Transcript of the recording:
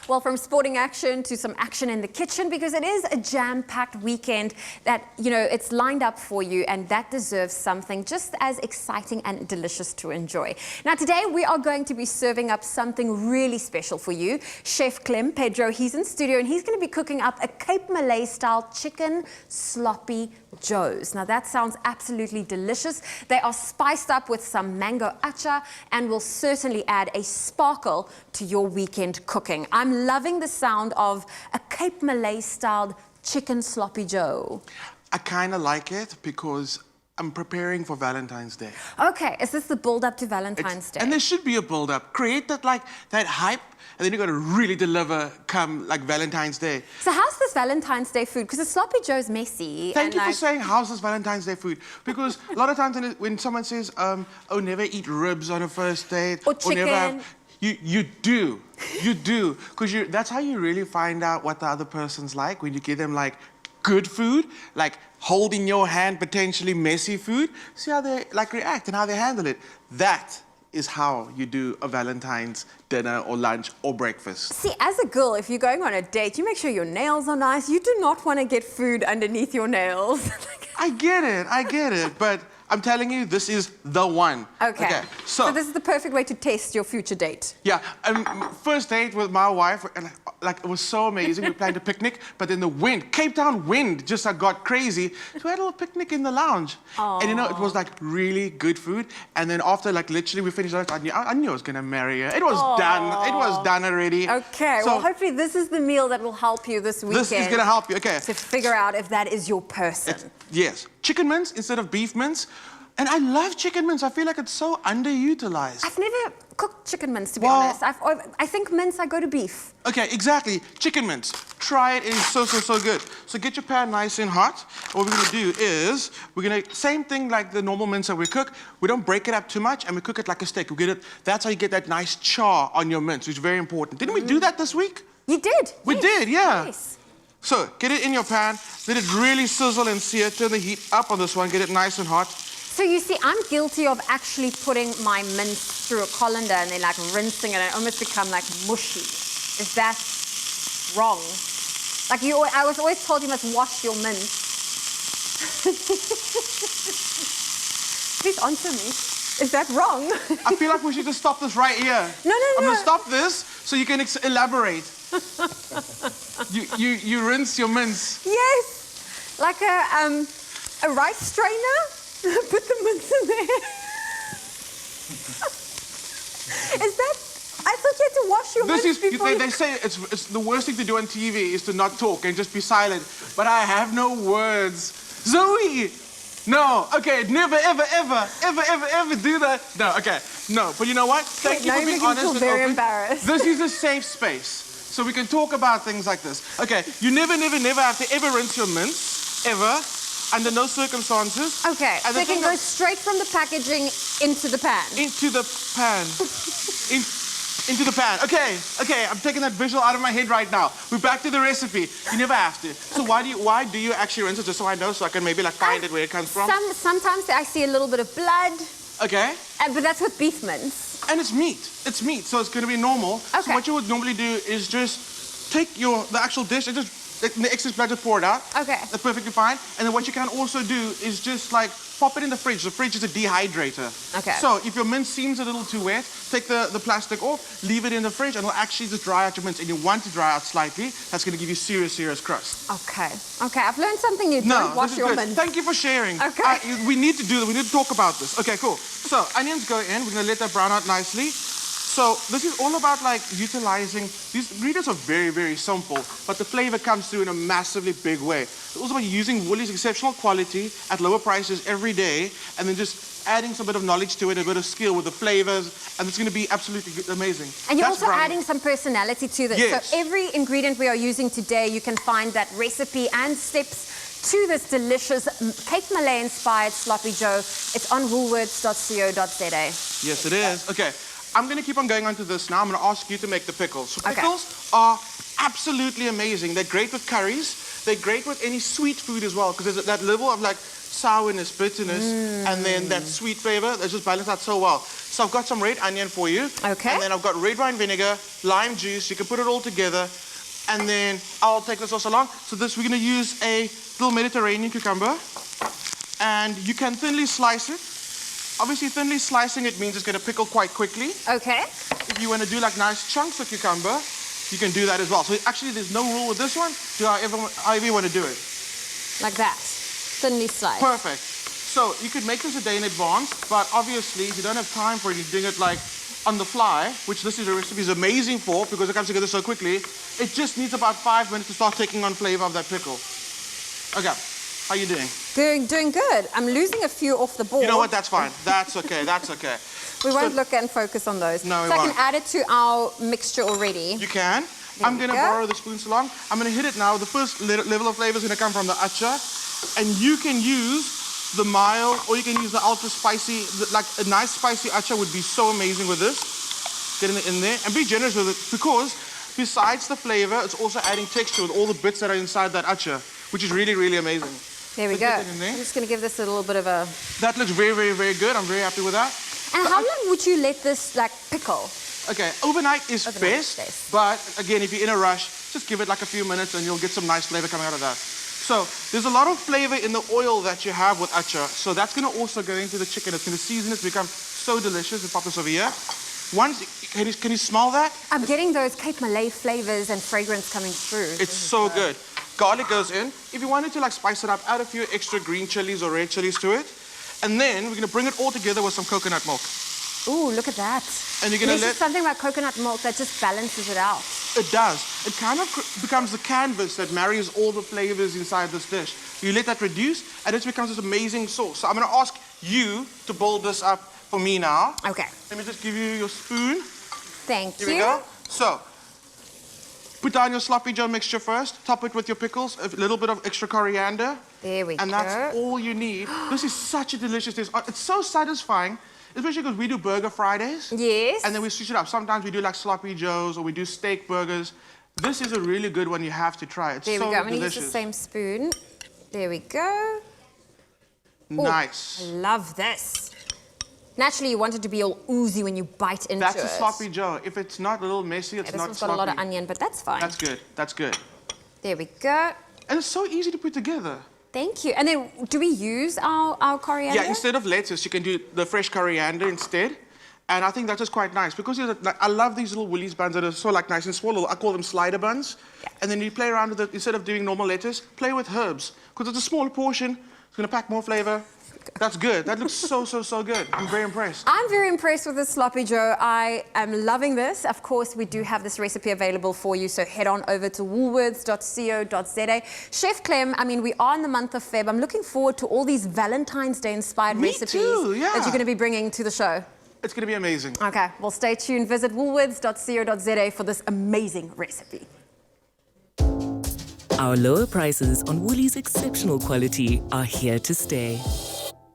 Well, from sporting action to some action in the kitchen, because it is a jam-packed weekend that, you know, it's lined up for you, and that deserves something just as exciting and delicious to enjoy. Now, today we are going to be serving up something really special for you. Chef Clem, Pedro, he's in studio, and he's going to be cooking up a Cape Malay-style chicken sloppy joes. Now, that sounds absolutely delicious. They are spiced up with some mango atchar and will certainly add a sparkle to your weekend cooking. I'm loving the sound of a Cape Malay-styled chicken sloppy joe. I kind of like it because I'm preparing for Valentine's Day. Okay, is this the build-up to Valentine's Day? And there should be a build-up. Create that, that hype, and then you've got to really deliver come, Valentine's Day. So how's this Valentine's Day food? Because the sloppy joe's messy. Thank you for saying, how's this Valentine's Day food? Because a lot of times when someone says, oh, never eat ribs on a first date. Or chicken. Or never have, you do. You do. Because that's how you really find out what the other person's like, when you give them, good food, hold in your hand potentially messy food. See how they react and how they handle it. That is how you do a Valentine's dinner or lunch or breakfast. See, as a girl, if you're going on a date, you make sure your nails are nice. You do not want to get food underneath your nails. I get it, but I'm telling you, this is the one. Okay. So this is the perfect way to test your future date. Yeah, first date with my wife, and it was so amazing. We planned a picnic, but then the wind, Cape Town wind, just got crazy. So we had a little picnic in the lounge. Aww. And it was really good food. And then after literally we finished lunch, I knew I was gonna marry her. It was done. It was done already. Okay, so, well, hopefully this is the meal that will help you this weekend. This is gonna help you, okay. To figure out if that is your person. Yes, chicken mince instead of beef mince. And I love chicken mince. I feel like it's so underutilized. I've never cooked chicken mince, to be honest. I think mince, I go to beef. Okay, exactly. Chicken mince. Try it. It is so good. So get your pan nice and hot. What we're going to do is, same thing like the normal mince that we cook. We don't break it up too much, and we cook it like a steak. That's how you get that nice char on your mince, which is very important. Didn't we do that this week? You did. We did, yeah. Nice. So get it in your pan. Let it really sizzle and sear. Turn the heat up on this one. Get it nice and hot. So you see, I'm guilty of actually putting my mince through a colander and then rinsing it and it almost become mushy. Is that wrong? I was always told you must wash your mince. Please answer me. Is that wrong? I feel like we should just stop this right here. No. I'm gonna stop this so you can elaborate. you rinse your mince. Yes, like a rice strainer. Put the mince in there. Is that? I thought you had to wash your mince before. They say it's the worst thing to do on TV is to not talk and just be silent. But I have no words. Zoe! No, okay, never, ever do that. No, okay, no. But you know what? Thank you for being honest and very open. Embarrassed. This is a safe space, so we can talk about things like this. Okay, you never have to ever rinse your mince, ever. Under no circumstances. Okay, so it can go straight from the packaging into the pan. Into the pan. Into the pan. Okay, I'm taking that visual out of my head right now. We're back to the recipe. You never have to. So why do you actually rinse it? Just so I know, so I can maybe find it where it comes from? Sometimes I see a little bit of blood. Okay. But that's with beef mince. And it's meat. It's meat, so it's going to be normal. Okay. So what you would normally do is just take the actual dish and just the excess blood, just pour it out. Okay. That's perfectly fine. And then what you can also do is just pop it in the fridge. The fridge is a dehydrator. Okay. So if your mince seems a little too wet, take the plastic off, leave it in the fridge, and it'll actually just dry out your mince. And you want to dry out slightly. That's going to give you serious crust. Okay. I've learned something new. Don't wash your mince. Thank you for sharing. Okay. We need to do that. We need to talk about this. Okay, cool. So onions go in. We're going to let that brown out nicely. So this is all about utilizing, these ingredients are very simple, but the flavor comes through in a massively big way. It's also about using Woolies' exceptional quality at lower prices every day, and then just adding some bit of knowledge to it, a bit of skill with the flavors, and it's going to be absolutely amazing. And you're also adding some personality to this. Yes. So every ingredient we are using today, you can find that recipe and steps to this delicious Cape Malay-inspired sloppy joe. It's on woolworths.co.za. Yes, it is. Okay. I'm going to keep on going on to this now. I'm going to ask you to make the pickles. So okay. Pickles are absolutely amazing. They're great with curries. They're great with any sweet food as well, because there's that level of sourness, bitterness, and then that sweet flavor. They just balance out so well. So I've got some red onion for you. Okay. And then I've got red wine vinegar, lime juice. You can put it all together. And then I'll take this also along. So this, we're gonna use a little Mediterranean cucumber. And you can thinly slice it. Obviously, thinly slicing it means it's gonna pickle quite quickly. Okay. If you wanna do like nice chunks of cucumber, you can do that as well. So actually, there's no rule with this one. Do however you wanna do it. Like that. Thinly sliced. Perfect. So you could make this a day in advance, but obviously, if you don't have time for it, you're doing it like on the fly, which this is a recipe is amazing for because it comes together so quickly. It just needs about 5 minutes to start taking on flavor of that pickle. Okay, how you doing? Doing good. I'm losing a few off the board. You know what? That's fine. That's okay. That's okay. We won't look and focus on those. No, we so I won't. can add it to our mixture already. You can. There I'm we going to go. borrow the spoons along. I'm going to hit it now. The first level of flavor is going to come from the atchar. And you can use the mild or you can use the ultra spicy. Like a nice spicy atchar would be so amazing with this. Getting it in there. And be generous with it because besides the flavor, it's also adding texture with all the bits that are inside that atchar, which is really, really amazing. There we So go. get it in there. I'm just going to give this a little bit of a... That looks very, very, very good. I'm very happy with that. And how long would you let this like pickle? Okay, overnight is Overnight, best, best. but again, if you're in a rush, just give it like a few minutes and you'll get some nice flavor coming out of that. So there's a lot of flavor in the oil that you have with atchar. So that's going to also go into the chicken. It's going to season it to become so delicious. We'll pop this over here. Can you smell that? I'm getting those Cape Malay flavors and fragrance coming through. It's so good. Garlic goes in. If you wanted to like spice it up, add a few extra green chilies or red chilies to it. And then we're going to bring it all together with some coconut milk. Ooh, look at that. And you're going to There's just something about coconut milk that just balances it out. It does. It kind of becomes the canvas that marries all the flavors inside this dish. You let that reduce, and it becomes this amazing sauce. So I'm going to ask you to build this up for me now. Okay. Let me just give you your spoon. Thank Here you. we go. So, put down your sloppy Joe mixture first. Top it with your pickles, a little bit of extra coriander. There we go. And that's all you need. This is such a delicious dish. It's so satisfying. Especially because we do burger Fridays. Yes. And then we switch it up. Sometimes we do like sloppy joes or we do steak burgers. This is a really good one you have to try. It's There so we go. I'm going to use delicious. the same spoon. There we go. Nice. I love this. Naturally, you want it to be all oozy when you bite into it. That's a sloppy joe. If it's not a little messy, it's This not one's sloppy. got a lot of onion, but that's fine. That's good. That's good. There we go. And it's so easy to put together. Thank you. And then, do we use our coriander? Yeah, instead of lettuce, you can do the fresh coriander instead. And I think that's just quite nice because like, I love these little Woolies buns that are so like nice and small. I call them slider buns. Yeah. And then you play around with it. Instead of doing normal lettuce, play with herbs because it's a smaller portion. It's going to pack more flavor. That's good. That looks so, so, so good. I'm very impressed. I'm very impressed with this sloppy joe. I am loving this. Of course, we do have this recipe available for you, so head on over to woolworths.co.za. Chef Clem, I mean, we are in the month of Feb. I'm looking forward to all these Valentine's Day inspired Me recipes too, yeah. that you're going to be bringing to the show. It's going to be amazing. Okay, well, stay tuned. Visit woolworths.co.za for this amazing recipe. Our lower prices on Woolies' exceptional quality are here to stay.